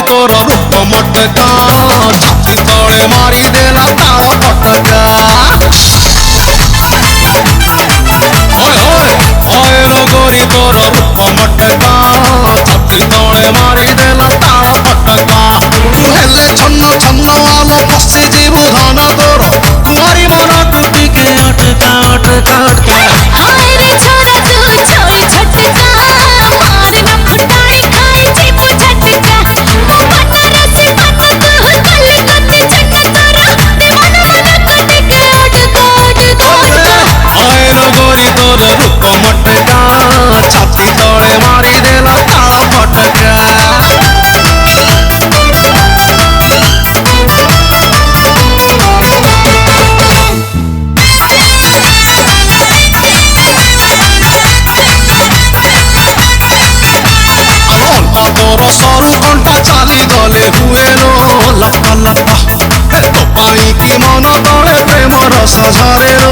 तोर रूप मटका छाती तले मारी देला ताल फटका गोरी तोर रूप मटका छाती तले मारी देला ताल फटका हेले छन्न छन्न आलो पसी जीवु धन तोर कुमारी मन टूटी के अटका अटका अटका रूप मटका छाती तले मारी देला ताल फटका तोर सरू घंटा चाली गले हुए लो लपा लपा तो पाई की मन तले प्रेम रस झरे